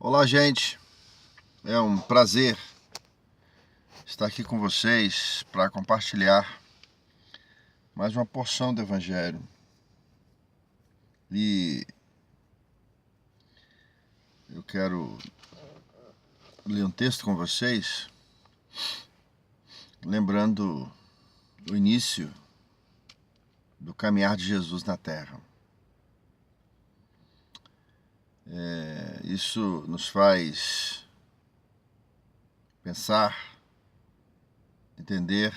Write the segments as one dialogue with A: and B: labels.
A: Olá, gente. É um prazer estar aqui com vocês para compartilhar mais uma porção do Evangelho. E eu quero ler um texto com vocês, lembrando o início do caminhar de Jesus na Terra. Isso nos faz pensar, entender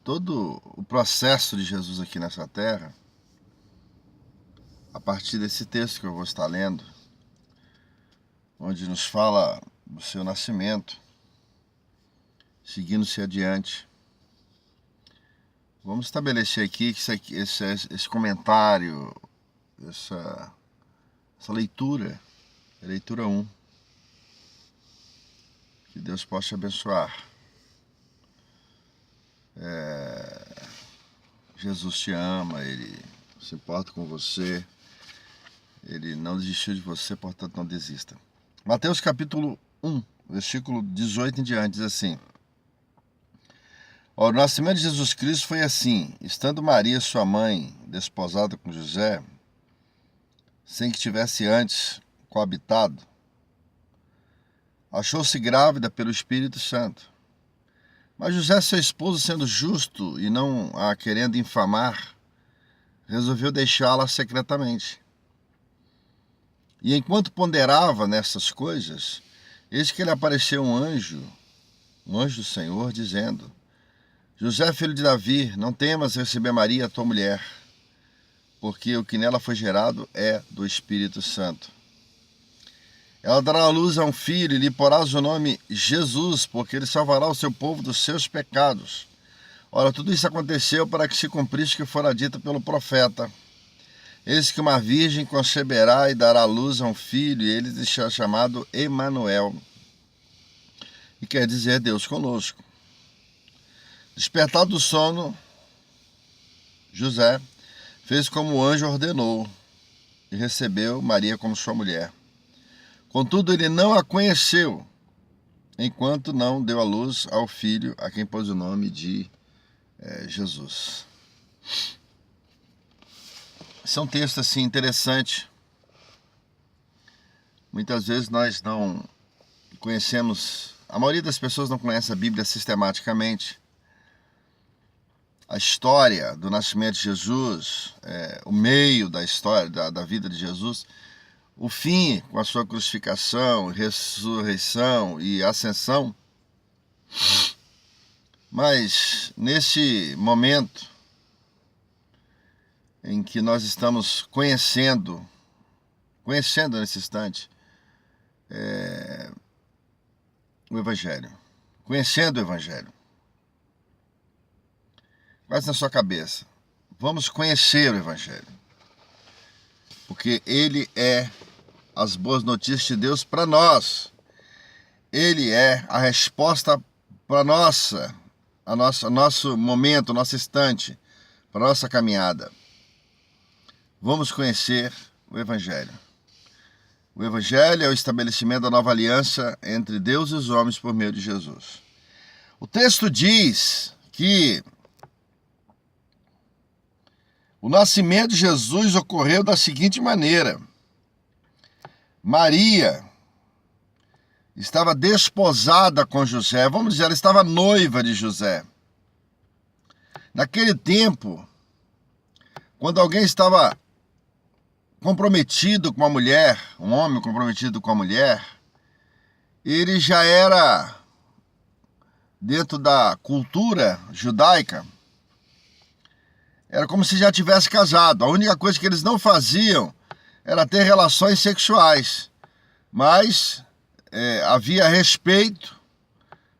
A: todo o processo de Jesus aqui nessa terra, a partir desse texto que eu vou estar lendo, onde nos fala do seu nascimento, seguindo-se adiante. Vamos estabelecer aqui que esse comentário, essa leitura, é a leitura 1. Que Deus possa te abençoar. Jesus te ama, Ele se importa com você, Ele não desistiu de você, portanto não desista. Mateus capítulo 1, versículo 18 em diante, diz assim: O nascimento de Jesus Cristo foi assim: estando Maria, sua mãe, desposada com José, sem que tivesse antes coabitado, achou-se grávida pelo Espírito Santo. Mas José, seu esposo, sendo justo e não a querendo infamar, resolveu deixá-la secretamente. E enquanto ponderava nessas coisas, eis que lhe apareceu um anjo do Senhor, dizendo: José, filho de Davi, não temas receber Maria, tua mulher, porque o que nela foi gerado é do Espírito Santo. Ela dará à luz a um filho e lhe porás o nome Jesus, porque ele salvará o seu povo dos seus pecados. Ora, tudo isso aconteceu para que se cumprisse o que fora dito pelo profeta. Eis que uma virgem conceberá e dará à luz a um filho, e ele será chamado Emanuel, e quer dizer Deus conosco. Despertado do sono, José fez como o anjo ordenou e recebeu Maria como sua mulher. Contudo, ele não a conheceu, enquanto não deu à luz ao filho, a quem pôs o nome de Jesus. Esse é um texto assim interessante. Muitas vezes nós não conhecemos, a maioria das pessoas não conhece a Bíblia sistematicamente. A história do nascimento de Jesus, o meio da história, da vida de Jesus, o fim com a sua crucificação, ressurreição e ascensão. Mas nesse momento em que nós estamos conhecendo nesse instante o Evangelho, conhecendo o Evangelho, quase na sua cabeça, vamos conhecer o Evangelho, porque ele é as boas notícias de Deus para nós. Ele é a resposta para nosso momento, nosso instante, para nossa caminhada. Vamos conhecer o Evangelho. O Evangelho é o estabelecimento da nova aliança entre Deus e os homens por meio de Jesus. O texto diz que o nascimento de Jesus ocorreu da seguinte maneira: Maria estava desposada com José, vamos dizer, ela estava noiva de José. Naquele tempo, quando alguém estava comprometido com uma mulher, um homem comprometido com a mulher, ele já era, dentro da cultura judaica, era como se já tivesse casado. A única coisa que eles não faziam era ter relações sexuais, mas havia respeito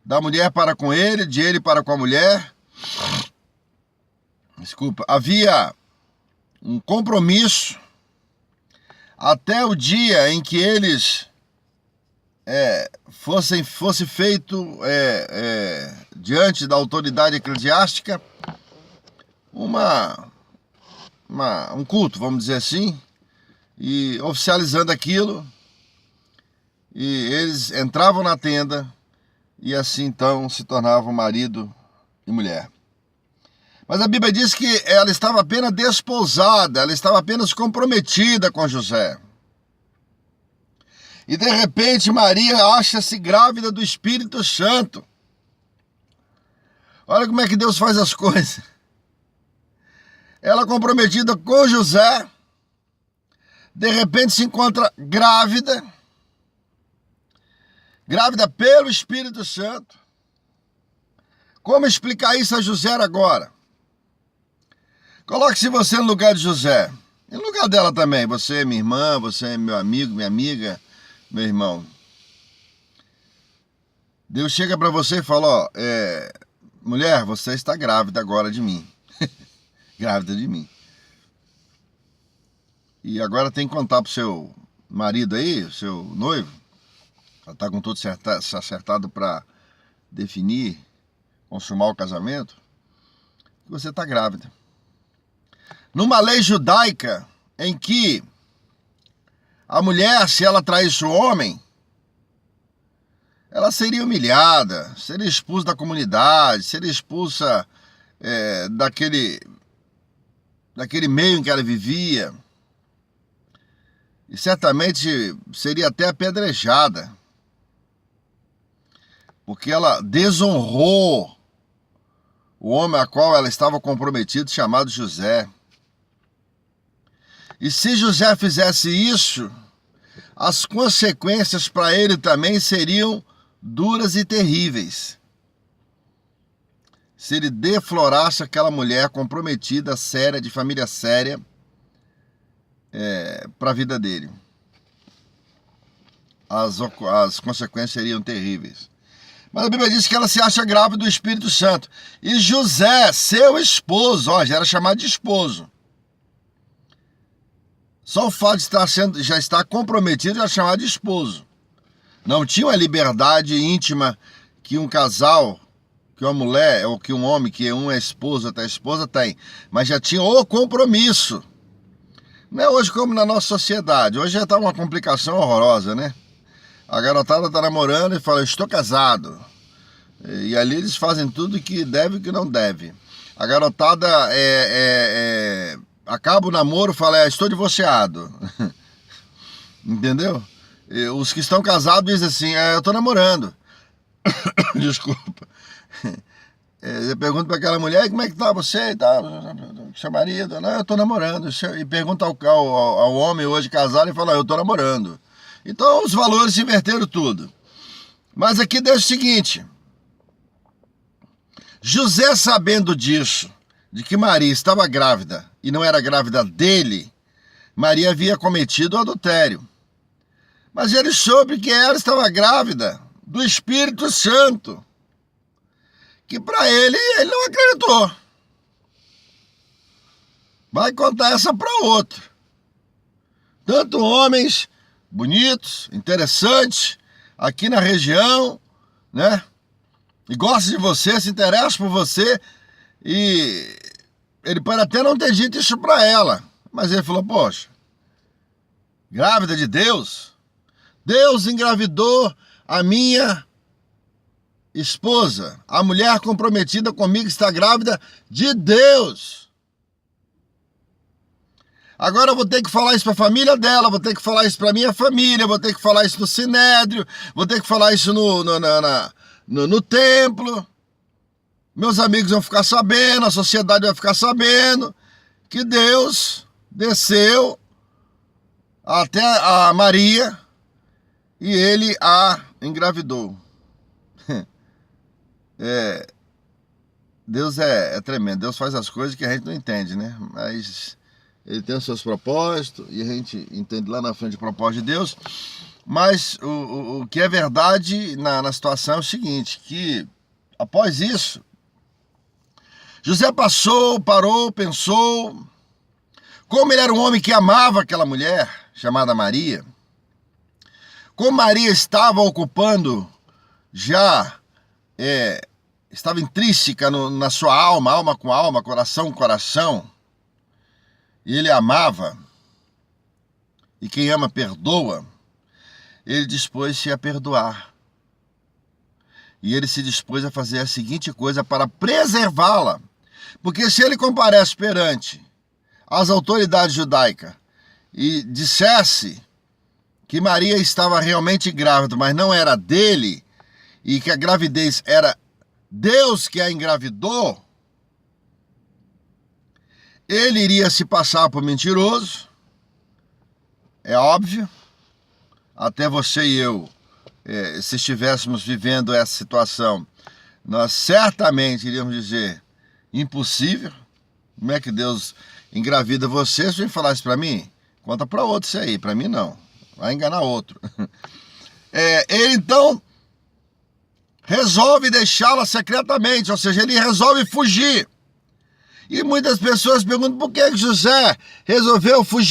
A: da mulher para com ele, de ele para com a mulher. Havia um compromisso até o dia em que eles fosse feito diante da autoridade eclesiástica um culto, vamos dizer assim, e oficializando aquilo, e eles entravam na tenda e assim então se tornavam marido e mulher. Mas a Bíblia diz que ela estava apenas desposada, ela estava apenas comprometida com José. E de repente Maria acha-se grávida do Espírito Santo. Olha como é que Deus faz as coisas. Ela comprometida com José, de repente se encontra grávida pelo Espírito Santo. Como explicar isso a José agora? Coloque-se você no lugar de José, e no lugar dela também. Você é minha irmã, você é meu amigo, minha amiga, meu irmão. Deus chega para você e fala, ó, mulher, você está grávida agora de mim. Grávida de mim. E agora tem que contar pro seu marido aí, o seu noivo, ela está com tudo acertado para definir, consumar o casamento, que você está grávida. Numa lei judaica em que a mulher, se ela traísse o homem, ela seria humilhada, seria expulsa da comunidade, seria expulsa daquele meio em que ela vivia, e certamente seria até apedrejada, porque ela desonrou o homem a qual ela estava comprometida, chamado José. E se José fizesse isso, as consequências para ele também seriam duras e terríveis. Se ele deflorasse aquela mulher comprometida, séria, de família séria, para a vida dele. As consequências seriam terríveis. Mas a Bíblia diz que ela se acha grávida do Espírito Santo. E José, seu esposo, já era chamado de esposo. Só o fato de já estar comprometido já é chamado de esposo. Não tinha uma liberdade íntima que um casal, que uma mulher, ou que um homem, que um é esposo, outra é esposa, tem. Mas já tinha o compromisso. Não é hoje como na nossa sociedade. Hoje já está uma complicação horrorosa, né? A garotada está namorando e fala, eu estou casado. E ali eles fazem tudo que deve e que não deve. A garotada acaba o namoro e fala, estou divorciado. Entendeu? E os que estão casados dizem assim, eu estou namorando. Desculpa. Eu pergunto para aquela mulher, como é que tá você e tal, seu marido? Não, eu estou namorando. E pergunta ao homem hoje casado e fala, eu estou namorando. Então os valores se inverteram tudo. Mas aqui deixa o seguinte, José, sabendo disso, de que Maria estava grávida e não era grávida dele, Maria havia cometido o adultério. Mas ele soube que ela estava grávida do Espírito Santo, que para ele não acreditou. Vai contar essa para outro. Tanto homens bonitos, interessantes, aqui na região, né? E gosta de você, se interessa por você, e ele pode até não ter dito isso para ela, mas ele falou, poxa, grávida de Deus? Deus engravidou a minha esposa, a mulher comprometida comigo está grávida de Deus. Agora eu vou ter que falar isso para a família dela, vou ter que falar isso para a minha família, vou ter que falar isso no Sinédrio, vou ter que falar isso no templo. Meus amigos vão ficar sabendo, a sociedade vai ficar sabendo que Deus desceu até a Maria e ele a engravidou. Deus é tremendo, Deus faz as coisas que a gente não entende, né? Mas ele tem os seus propósitos e a gente entende lá na frente o propósito de Deus. Mas o que é verdade na situação é o seguinte, que após isso, José parou, pensou, como ele era um homem que amava aquela mulher, chamada Maria, como Maria estava ocupando estava intrínseca na sua alma, alma com alma, coração com coração, e ele amava, e quem ama perdoa, ele dispôs-se a perdoar. E ele se dispôs a fazer a seguinte coisa para preservá-la. Porque se ele comparece perante as autoridades judaicas e dissesse que Maria estava realmente grávida, mas não era dele, e que a gravidez era Deus que a engravidou, ele iria se passar por mentiroso, é óbvio. Até você e eu, se estivéssemos vivendo essa situação, nós certamente iríamos dizer, impossível. Como é que Deus engravida você? Se ele falasse para mim, conta para outro isso aí, para mim não, vai enganar outro. Ele então resolve deixá-la secretamente, ou seja, ele resolve fugir. E muitas pessoas perguntam por que José resolveu fugir.